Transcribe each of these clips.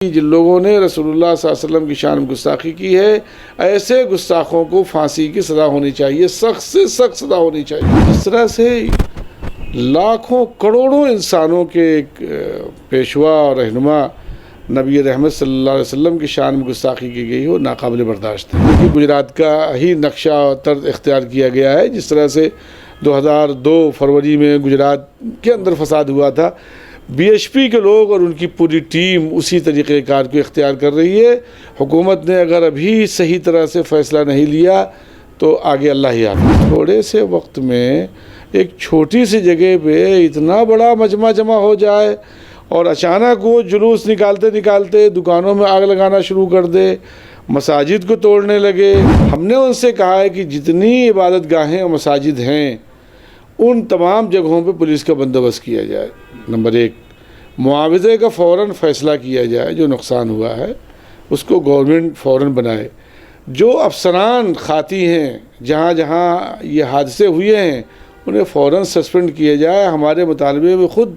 جن لوگوں نے رسول اللہ صلی اللہ علیہ وسلم کی شان میں گستاخی کی ہے، ایسے گستاخوں کو پھانسی کی سزا ہونی چاہیے، سخت سے سخت سزا ہونی چاہیے۔ جس طرح سے لاکھوں کروڑوں انسانوں کے ایک پیشوا اور رہنما نبی رحمت صلی اللہ علیہ وسلم کی شان میں گستاخی کی گئی ہو، ناقابل برداشت ہے۔ کیونکہ گجرات کا ہی نقشہ اور طرز اختیار کیا گیا ہے۔ جس طرح سے 2002 فروری میں گجرات کے اندر فساد ہوا تھا، بی ایچ پی کے لوگ اور ان کی پوری ٹیم اسی طریقہ کار کو اختیار کر رہی ہے۔ حکومت نے اگر ابھی صحیح طرح سے فیصلہ نہیں لیا تو آگے اللہ ہی آتا۔ تھوڑے سے وقت میں ایک چھوٹی سی جگہ پہ اتنا بڑا مجمع جمع ہو جائے اور اچانک وہ جلوس نکالتے نکالتے دکانوں میں آگ لگانا شروع کر دے، مساجد کو توڑنے لگے۔ ہم نے ان سے کہا ہے کہ جتنی عبادت گاہیں اور مساجد ہیں ان تمام جگہوں پہ پولیس کا بندوبست کیا جائے۔ نمبر 1، معاوضے کا فوراً فیصلہ کیا جائے، جو نقصان ہوا ہے اس کو گورنمنٹ فوراً بنائے۔ جو افسران خاطی ہیں جہاں جہاں یہ حادثے ہوئے ہیں انہیں فوراً سسپینڈ کیا جائے۔ ہمارے مطالبے میں خود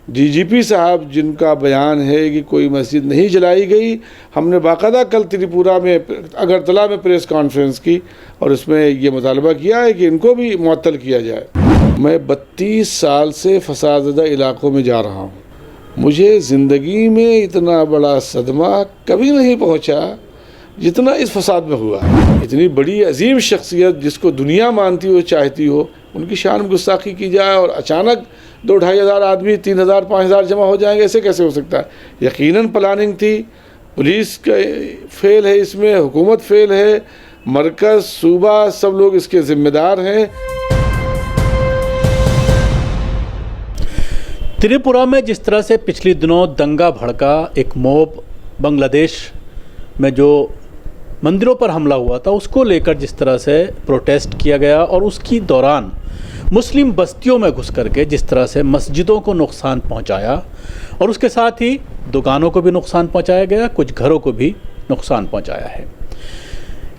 ڈی جی پی صاحب جن کا بیان ہے کہ کوئی مسجد نہیں جلائی گئی، ہم نے باقاعدہ کل تریپورہ میں اگرتلا میں پریس کانفرنس کی اور اس میں یہ مطالبہ کیا ہے کہ ان کو بھی معطل کیا جائے۔ میں 32 سال سے فساد زدہ علاقوں میں جا رہا ہوں، مجھے زندگی میں اتنا بڑا صدمہ کبھی نہیں پہنچا جتنا اس فساد میں ہوا ہے۔ اتنی بڑی عظیم شخصیت جس کو دنیا مانتی ہو چاہتی ہو، ان کی شان میں گستاخی کی جائے اور اچانک 2-2.5 ہزار آدمی 3,000 5,000 جمع ہو جائیں گے، ایسے کیسے ہو سکتا ہے؟ یقیناً پلاننگ تھی، پولیس کا فیل ہے، اس میں حکومت فیل ہے، مرکز صوبہ سب لوگ اس کے ذمہ دار ہیں۔ تریپورہ میں جس طرح سے پچھلی دنوں دنگا بھڑکا، ایک موب بنگلہ دیش میں جو مندروں پر حملہ ہوا تھا اس کو لے کر جس طرح سے پروٹیسٹ کیا گیا اور اس کی دوران مسلم بستیوں میں گھس کر کے جس طرح سے مسجدوں کو نقصان پہنچایا اور اس کے ساتھ ہی دکانوں کو بھی نقصان پہنچایا گیا، کچھ گھروں کو بھی نقصان پہنچایا ہے۔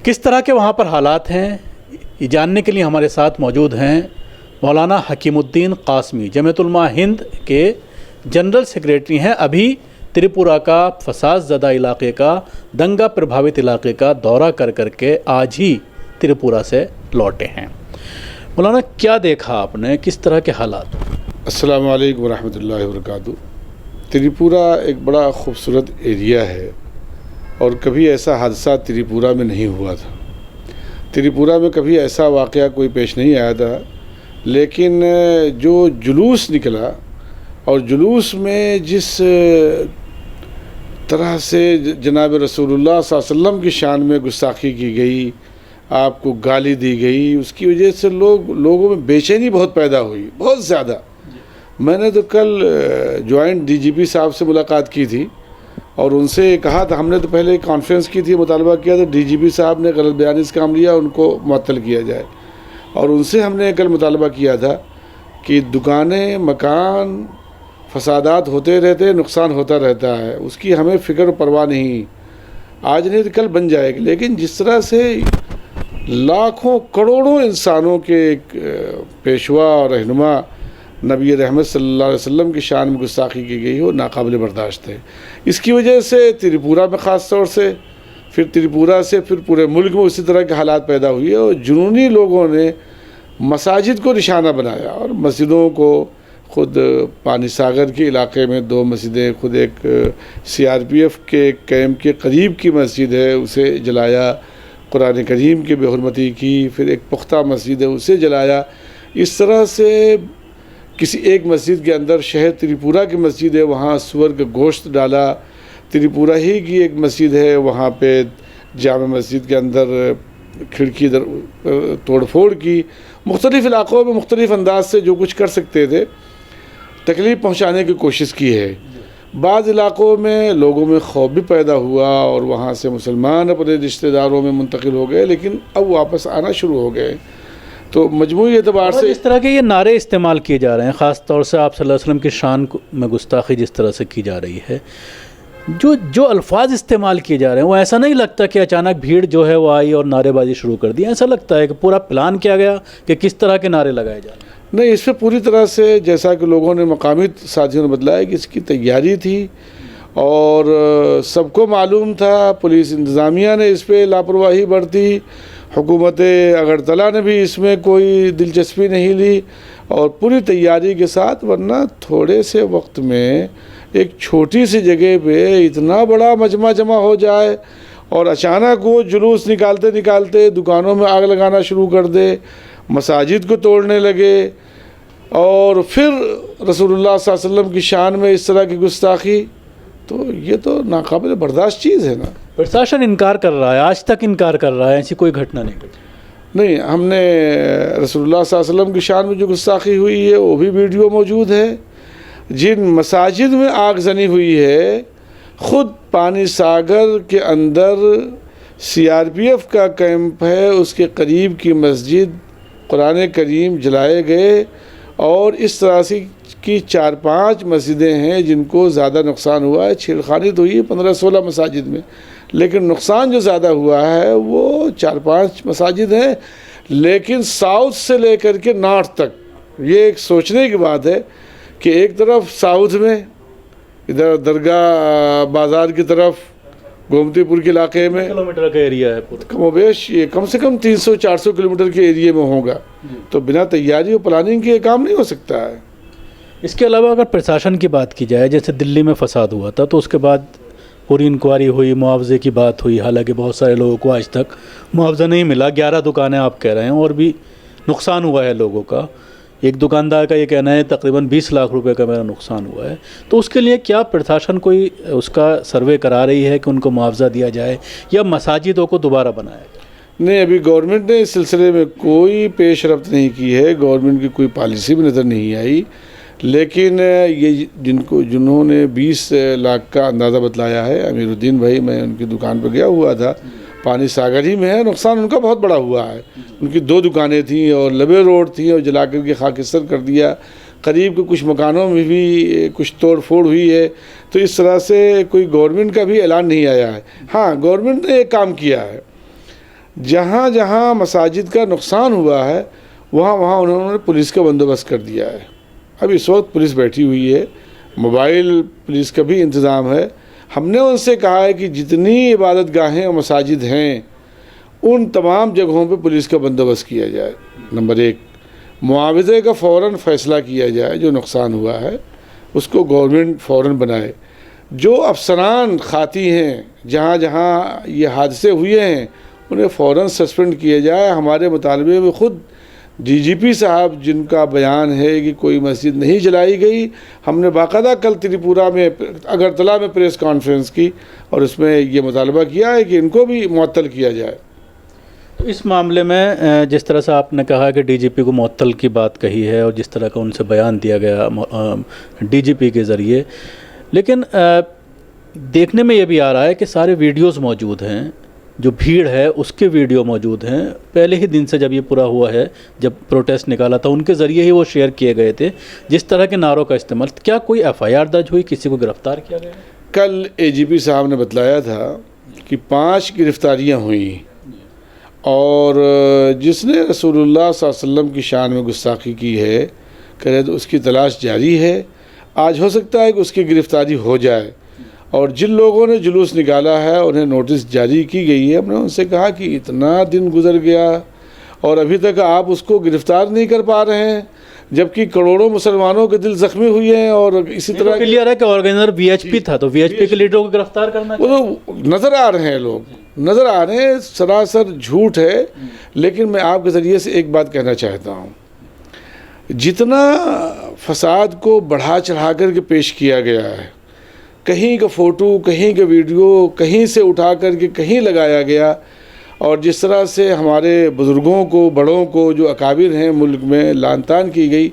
کس طرح کے وہاں پر حالات ہیں یہ جاننے کے لیے ہمارے ساتھ موجود ہیں مولانا حکیم الدین قاسمی، جمعیت علماء ہند کے جنرل سیکریٹری ہیں۔ ابھی تریپورہ کا فساد زدہ علاقے کا، دنگا پربھاوت علاقے کا دورہ کر کر کے آج ہی تریپورہ سے لوٹے ہیں۔ مولانا کیا دیکھا آپ نے، کس طرح کے حالات؟ السلام علیکم ورحمۃ اللہ وبرکاتہ۔ تریپورہ ایک بڑا خوبصورت ایریا ہے اور کبھی ایسا حادثہ تریپورہ میں نہیں ہوا تھا۔ تریپورہ میں کبھی ایسا واقعہ کوئی پیش نہیں آیا تھا، لیکن جو جلوس نکلا اور جلوس میں جس طرح سے جناب رسول اللہ صلی اللہ علیہ وسلم کی شان میں گستاخی کی گئی، آپ کو گالی دی گئی، اس کی وجہ سے لوگوں میں بے چینی بہت پیدا ہوئی، بہت زیادہ۔ میں نے تو کل جوائنٹ ڈی جی پی صاحب سے ملاقات کی تھی اور ان سے کہا تھا، ہم نے تو پہلے کانفرنس کی تھی، مطالبہ کیا تھا ڈی جی پی صاحب نے غلط بیانی سے کام لیا، ان کو معطل کیا جائے۔ اور ان سے ہم نے کل مطالبہ کیا تھا کہ دکانیں، مکان، فسادات ہوتے رہتے، نقصان ہوتا رہتا ہے، اس کی ہمیں فکر و پرواہ نہیں، آج نہیں تو کل بن جائے گی۔ لیکن جس طرح سے لاکھوں کروڑوں انسانوں کے ایک پیشوا اور رہنما نبی رحمت صلی اللہ علیہ وسلم کی شان میں گستاخی کی گئی ہو، ناقابل برداشت ہے۔ اس کی وجہ سے تریپورہ میں خاص طور سے، پھر تریپورہ سے پھر پورے ملک میں اسی طرح کے حالات پیدا ہوئے اور جنونی لوگوں نے مساجد کو نشانہ بنایا اور مسجدوں کو، خود پانی ساگر کے علاقے میں 2 مسجدیں، خود ایک سی آر پی ایف کے کیمپ کے قریب کی مسجد ہے اسے جلایا، قرآن کریم کی بے حرمتی کی، پھر ایک پختہ مسجد ہے اسے جلایا۔ اس طرح سے کسی ایک مسجد کے اندر، شہر تریپورہ کی مسجد ہے، وہاں سور کا گوشت ڈالا۔ تریپورہ ہی کی ایک مسجد ہے، وہاں پہ جامع مسجد کے اندر کھڑکی توڑ پھوڑ کی۔ مختلف علاقوں میں مختلف انداز سے جو کچھ کر سکتے تھے تکلیف پہنچانے کی کوشش کی ہے۔ بعض علاقوں میں لوگوں میں خوف بھی پیدا ہوا اور وہاں سے مسلمان اپنے رشتہ داروں میں منتقل ہو گئے، لیکن اب واپس آنا شروع ہو گئے۔ تو مجموعی اعتبار سے اس طرح کے یہ نعرے استعمال کیے جا رہے ہیں، خاص طور سے آپ صلی اللہ علیہ وسلم کی شان میں گستاخی جس طرح سے کی جا رہی ہے، جو الفاظ استعمال کیے جا رہے ہیں وہ ایسا نہیں لگتا کہ اچانک بھیڑ جو ہے وہ آئی اور نعرے بازی شروع کر دی، ایسا لگتا ہے کہ پورا پلان کیا گیا کہ کس طرح کے نعرے لگائے جا رہے ہیں۔ نہیں، اس پہ پوری طرح سے جیسا کہ لوگوں نے، مقامی ساتھیوں نے بتلایا کہ اس کی تیاری تھی اور سب کو معلوم تھا، پولیس انتظامیہ نے اس پہ لاپرواہی برتی، حکومت اگرتلہ نے بھی اس میں کوئی دلچسپی نہیں لی، اور پوری تیاری کے ساتھ، ورنہ تھوڑے سے وقت میں ایک چھوٹی سی جگہ پہ اتنا بڑا مجمع جمع ہو جائے اور اچانک وہ جلوس نکالتے نکالتے دکانوں میں آگ لگانا شروع کر دے، مساجد کو توڑنے لگے، اور پھر رسول اللہ صلی اللہ علیہ وسلم کی شان میں اس طرح کی گستاخی، تو یہ تو ناقابل برداشت چیز ہے نا۔ پرشاسن انکار کر رہا ہے، آج تک انکار کر رہا ہے، ایسی کوئی گھٹنا نہیں گھٹی۔ نہیں، ہم نے رسول اللہ صلی اللہ علیہ وسلم کی شان میں جو گستاخی ہوئی ہے وہ بھی ویڈیو موجود ہے۔ جن مساجد میں آگ زنی ہوئی ہے، خود پانی ساگر کے اندر CRPF کا کیمپ ہے، اس کے قریب کی مسجد، قرآن کریم جلائے گئے، اور اس طرح سے کی 4-5 مسجدیں ہیں جن کو زیادہ نقصان ہوا ہے۔ چھیڑخانی تو ہوئی 15-16 مساجد میں، لیکن نقصان جو زیادہ ہوا ہے وہ 4-5 مساجد ہیں۔ لیکن ساؤتھ سے لے کر کے نارتھ تک یہ ایک سوچنے کی بات ہے کہ ایک طرف ساؤتھ میں ادھر درگاہ بازار کی طرف گومتی پور کے علاقے میں کلومیٹر کا ایریا ہے پورا، کم و بیش یہ کم سے کم 300-400 کلومیٹر کے ایریے میں ہوگا، تو بنا تیاری اور پلاننگ کے یہ کام نہیں ہو سکتا ہے۔ اس کے علاوہ اگر پرشاسن کی بات کی جائے، جیسے دلی میں فساد ہوا تھا تو اس کے بعد پوری انکوائری ہوئی، معاوضے کی بات ہوئی، حالانکہ بہت سارے لوگوں کو آج تک معاوضہ نہیں ملا، 11 دکانیں آپ کہہ رہے ہیں، اور بھی نقصان ہوا ہے لوگوں کا۔ ایک دکاندار کا یہ کہنا ہے تقریباً 20 لاکھ روپے کا میرا نقصان ہوا ہے، تو اس کے لیے کیا پرشاسن کوئی اس کا سروے کرا رہی ہے کہ ان کو معاوضہ دیا جائے یا مساجدوں کو دوبارہ بنایا جائے؟ نہیں، ابھی گورنمنٹ نے اس سلسلے میں کوئی پیش رفت نہیں کی ہے، گورنمنٹ کی کوئی پالیسی بھی نظر نہیں آئی، لیکن یہ جنہوں نے 20 لاکھ کا اندازہ بتلایا ہے، امیر الدین بھائی، میں ان کی دکان پہ گیا ہوا تھا، پانی ساگر ہی میں ہے، نقصان ان کا بہت بڑا ہوا ہے۔ ان کی 2 دکانیں تھیں اور لبے روڈ تھیں، اور جلا کر کے خاکستر کر دیا، قریب کے کچھ مکانوں میں بھی کچھ توڑ پھوڑ ہوئی ہے، تو اس طرح سے کوئی گورنمنٹ کا بھی اعلان نہیں آیا ہے۔ ہاں، گورنمنٹ نے ایک کام کیا ہے، جہاں جہاں مساجد کا نقصان ہوا ہے وہاں وہاں انہوں نے پولیس کا بندوبست کر دیا ہے۔ اب اس وقت پولیس بیٹھی ہوئی ہے، موبائل پولیس کا بھی انتظام ہے۔ ہم نے ان سے کہا ہے کہ جتنی عبادت گاہیں اور مساجد ہیں ان تمام جگہوں پہ پولیس کا بندوبست کیا جائے۔ نمبر 1، معاوضے کا فوراً فیصلہ کیا جائے، جو نقصان ہوا ہے اس کو گورنمنٹ فوراً بنائے۔ جو افسران خاطی ہیں جہاں جہاں یہ حادثے ہوئے ہیں انہیں فوراً سسپینڈ کیا جائے۔ ہمارے مطالبے میں خود DGP صاحب جن کا بیان ہے کہ کوئی مسجد نہیں جلائی گئی، ہم نے باقاعدہ کل تریپورہ میں اگرتلہ میں پریس کانفرنس کی اور اس میں یہ مطالبہ کیا ہے کہ ان کو بھی معطل کیا جائے۔ اس معاملے میں جس طرح سے آپ نے کہا کہ DGP کو معطل کی بات کہی ہے اور جس طرح کا ان سے بیان دیا گیا DGP کے ذریعے، لیکن دیکھنے میں یہ بھی آ رہا ہے کہ سارے ویڈیوز موجود ہیں، جو بھیڑ ہے اس کے ویڈیو موجود ہیں، پہلے ہی دن سے جب یہ پورا ہوا ہے، جب پروٹیسٹ نکالا تھا ان کے ذریعے ہی وہ شیئر کیے گئے تھے، جس طرح کے نعروں کا استعمال۔ کیا کوئی FIR درج ہوئی، کسی کو گرفتار کیا گیا؟ کل AGP صاحب نے بتلایا تھا کہ 5 گرفتاریاں ہوئیں، اور جس نے رسول اللہ صلی اللہ علیہ وسلم کی شان میں گستاخی کی ہے کرے تو اس کی تلاش جاری ہے۔ آج ہو سکتا ہے کہ اس کی گرفتاری ہو جائے، اور جن لوگوں نے جلوس نکالا ہے انہیں نوٹس جاری کی گئی ہے۔ ہم نے ان سے کہا کہ اتنا دن گزر گیا اور ابھی تک آپ اس کو گرفتار نہیں کر پا رہے ہیں، جبکہ کروڑوں مسلمانوں کے دل زخمی ہوئے ہیں، اور اسی طرح کلیئر ہے کہ آرگنائزر VHP تھا، تو VHP کے لیڈروں کو گرفتار کرنا وہ تو نظر آ رہے ہیں، لوگ نظر آ رہے ہیں، سراسر جھوٹ ہے۔ لیکن میں آپ کے ذریعے سے ایک بات کہنا چاہتا ہوں، جتنا فساد کو بڑھا چڑھا کر کے پیش کیا گیا ہے، کہیں کا فوٹو، کہیں کا ویڈیو، کہیں سے اٹھا کر کے کہیں لگایا گیا، اور جس طرح سے ہمارے بزرگوں کو، بڑوں کو، جو اکابر ہیں ملک میں لعن طعن کی گئی،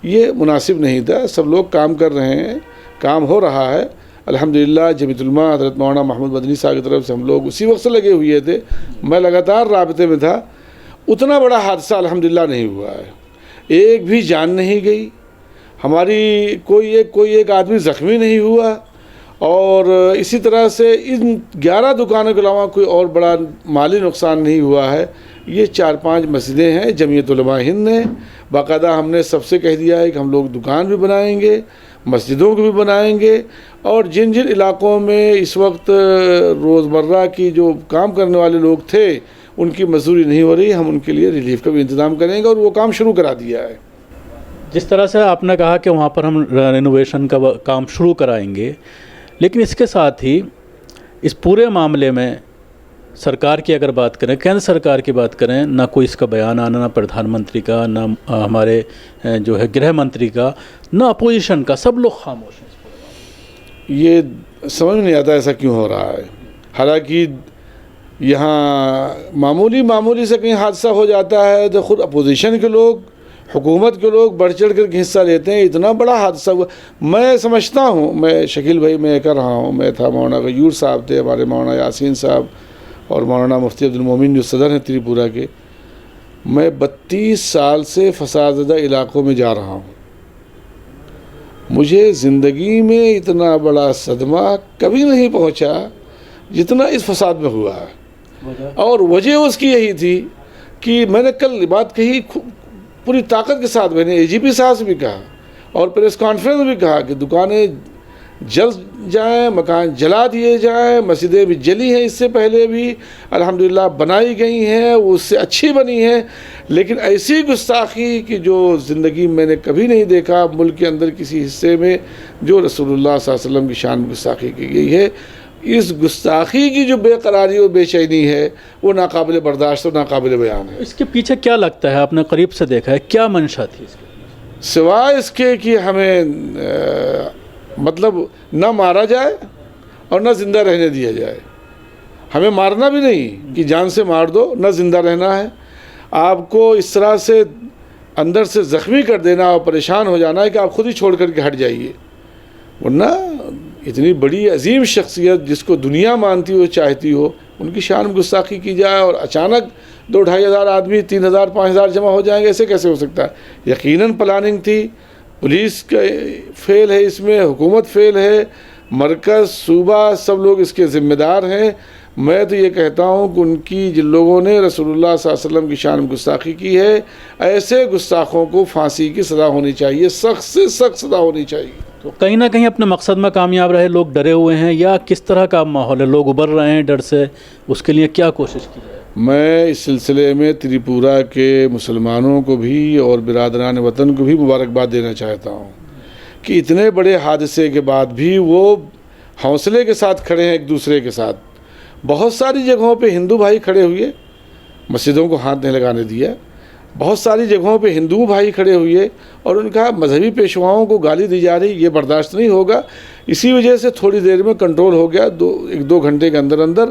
یہ مناسب نہیں تھا۔ سب لوگ کام کر رہے ہیں، کام ہو رہا ہے الحمدللہ۔ جمیعۃ العلماء حضرت مولانا محمود مدنی صاحب کی طرف سے ہم لوگ اسی وقت سے لگے ہوئے تھے، میں لگاتار رابطے میں تھا۔ اتنا بڑا حادثہ الحمدللہ نہیں ہوا ہے، ایک بھی جان نہیں گئی ہماری، کوئی ایک آدمی زخمی نہیں ہوا، اور اسی طرح سے ان 11 دکانوں کے علاوہ کوئی اور بڑا مالی نقصان نہیں ہوا ہے۔ یہ 4-5 مسجدیں ہیں، جمعیت علماء ہند نے باقاعدہ ہم نے سب سے کہہ دیا ہے کہ ہم لوگ دکان بھی بنائیں گے، مسجدوں کو بھی بنائیں گے، اور جن جن علاقوں میں اس وقت روزمرہ کی جو کام کرنے والے لوگ تھے ان کی مزدوری نہیں ہو رہی، ہم ان کے لیے ریلیف کا بھی انتظام کریں گے، اور وہ کام شروع کرا دیا ہے۔ جس طرح سے آپ نے کہا کہ وہاں پر ہم رینوویشن کا کام شروع کرائیں گے، لیکن اس کے ساتھ ہی اس پورے معاملے میں سرکار کی اگر بات کریں، کیندر سرکار کی بات کریں، نہ کوئی اس کا بیان آنا، نہ پردھان منتری کا، نہ ہمارے جو ہے گرہ منتری کا، نہ اپوزیشن کا، سب لوگ خاموش ہیں۔ یہ سمجھ نہیں آتا ایسا کیوں ہو رہا ہے، حالانکہ یہاں معمولی سے کہیں حادثہ ہو جاتا ہے تو خود اپوزیشن کے لوگ، حکومت کے لوگ بڑھ چڑھ کر کے حصہ لیتے ہیں۔ اتنا بڑا حادثہ ہوا، میں سمجھتا ہوں، میں شکیل بھائی میں کر رہا ہوں، میں تھا، مولانا غیور صاحب تھے، ہمارے مولانا یاسین صاحب، اور مولانا مفتی عبدالمومن جو صدر ہیں تریپورہ کے۔ میں 32 سال سے فساد زدہ علاقوں میں جا رہا ہوں، مجھے زندگی میں اتنا بڑا صدمہ کبھی نہیں پہنچا جتنا اس فساد میں ہوا ہے، اور وجہ اس کی یہی تھی کہ میں نے کل بات کہی پوری طاقت کے ساتھ، میں نے اے جی پی صاحب سے بھی کہا اور پریس کانفرنس میں بھی کہا کہ دکانیں جل جائیں، مکان جلا دیے جائیں، مسجدیں بھی جلی ہیں، اس سے پہلے بھی الحمدللہ بنائی گئی ہیں، وہ اس سے اچھی بنی ہیں، لیکن ایسی گستاخی کہ جو زندگی میں نے کبھی نہیں دیکھا ملک کے اندر کسی حصے میں، جو رسول اللہ صلی اللہ علیہ وسلم کی شان میں گستاخی کی گئی ہے۔ اس گستاخی کی جو بے قراری اور بے چینی ہے وہ ناقابل برداشت اور ناقابل بیان ہے۔ اس کے پیچھے کیا لگتا ہے، آپ نے قریب سے دیکھا ہے، کیا منشا تھی اس کے؟ سوائے اس کے کہ ہمیں مطلب نہ مارا جائے اور نہ زندہ رہنے دیا جائے۔ ہمیں مارنا بھی نہیں کہ جان سے مار دو، نہ زندہ رہنا ہے۔ آپ کو اس طرح سے اندر سے زخمی کر دینا اور پریشان ہو جانا ہے کہ آپ خود ہی چھوڑ کر کے ہٹ جائیے، ورنہ اتنی بڑی عظیم شخصیت جس کو دنیا مانتی ہو، چاہتی ہو، ان کی شان میں گستاخی کی جائے اور اچانک 2-2.5 ہزار آدمی 3,000 5,000 جمع ہو جائیں گے، ایسے کیسے ہو سکتا ہے؟ یقیناً پلاننگ تھی، پولیس کا فیل ہے، اس میں حکومت فیل ہے، مرکز، صوبہ، سب لوگ اس کے ذمہ دار ہیں۔ میں تو یہ کہتا ہوں کہ ان کی جن لوگوں نے رسول اللہ صلی اللہ علیہ وسلم کی شان میں گستاخی کی ہے، ایسے گستاخوں کو پھانسی کی سزا ہونی چاہیے، سخت سے سخت سزا ہونی چاہیے۔ تو کہیں نہ کہیں اپنے مقصد میں کامیاب رہے، لوگ ڈرے ہوئے ہیں، یا کس طرح کا ماحول ہے، لوگ ابھر رہے ہیں ڈر سے، اس کے لیے کیا کوشش کی جائے؟ میں اس سلسلے میں تریپورہ کے مسلمانوں کو بھی اور برادران وطن کو بھی مبارکباد دینا چاہتا ہوں کہ اتنے بڑے حادثے کے بعد بھی وہ حوصلے کے ساتھ کھڑے ہیں ایک دوسرے کے ساتھ۔ بہت ساری جگہوں پہ ہندو بھائی کھڑے ہوئے، مسجدوں کو ہاتھ نہیں لگانے دیا، بہت ساری جگہوں پہ ہندو بھائی کھڑے ہوئے اور ان کا مذہبی پیشواؤں کو گالی دی جا رہی، یہ برداشت نہیں ہوگا۔ اسی وجہ سے تھوڑی دیر میں کنٹرول ہو گیا، 1-2 گھنٹے کے اندر اندر۔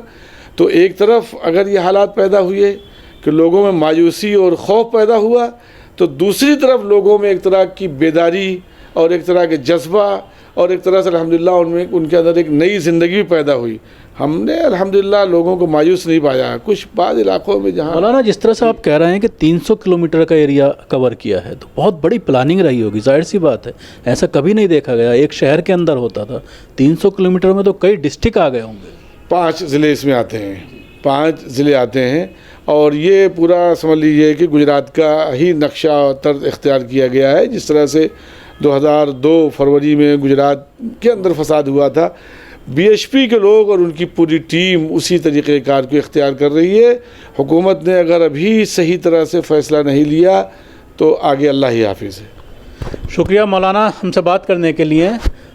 تو ایک طرف اگر یہ حالات پیدا ہوئے کہ لوگوں میں مایوسی اور خوف پیدا ہوا، تو دوسری طرف لوگوں میں ایک طرح کی بیداری اور ایک طرح کے جذبہ اور ایک طرح سے الحمدللہ ان کے اندر ایک نئی زندگی پیدا ہوئی۔ ہم نے الحمدللہ لوگوں کو مایوس نہیں پایا ہے۔ کچھ بعض علاقوں میں جہاں مولانا جس طرح سے آپ کہہ رہے ہیں کہ 300 کلومیٹر کا ایریا کور کیا ہے، تو بہت بڑی پلاننگ رہی ہوگی، ظاہر سی بات ہے، ایسا کبھی نہیں دیکھا گیا، ایک شہر کے اندر ہوتا تھا، 300 کلومیٹر میں تو کئی ڈسٹرکٹ آ گئے ہوں گے۔ 5 ضلع اس میں آتے ہیں، 5 ضلع آتے ہیں، اور یہ پورا سمجھ لیجیے کہ گجرات کا ہی نقشہ طرز اختیار کیا گیا ہے۔ جس طرح سے 2002 فروری میں گجرات کے اندر فساد ہوا تھا، بی ایچ پی کے لوگ اور ان کی پوری ٹیم اسی طریقہ کار کو اختیار کر رہی ہے۔ حکومت نے اگر ابھی صحیح طرح سے فیصلہ نہیں لیا تو آگے اللہ ہی حافظ ہے۔ شکریہ مولانا ہم سے بات کرنے کے لیے۔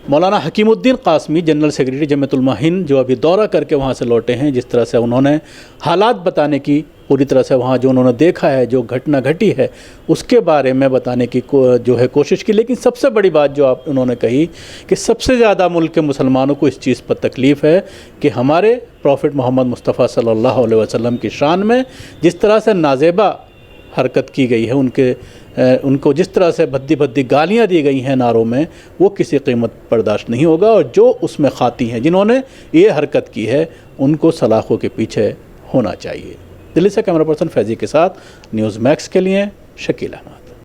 مولانا حکیم الدین قاسمی، جنرل سیکریٹری جمعیت علماء ہند، جو ابھی دورہ کر کے وہاں سے لوٹے ہیں، جس طرح سے انہوں نے حالات بتانے کی، پوری طرح سے وہاں جو انہوں نے دیکھا ہے، جو گھٹنا گھٹی ہے، اس کے بارے میں بتانے کی جو ہے کوشش کی۔ لیکن سب سے بڑی بات جو انہوں نے کہی کہ سب سے زیادہ ملک کے مسلمانوں کو اس چیز پر تکلیف ہے کہ ہمارے پروفٹ محمد مصطفیٰ صلی اللہ علیہ وسلم کی شان میں جس طرح سے نازیبا حرکت کی گئی ہے، ان کو جس طرح سے بھدی گالیاں دی گئی ہیں نعروں میں، وہ کسی قیمت برداشت نہیں ہوگا، اور جو اس میں خاطی ہیں، جنہوں نے یہ حرکت کی ہے، ان کو سلاخوں کے پیچھے ہونا چاہیے۔ دلی سے کیمرہ پرسن فیضی کے ساتھ نیوز میکس کے لیے شکیل احمد۔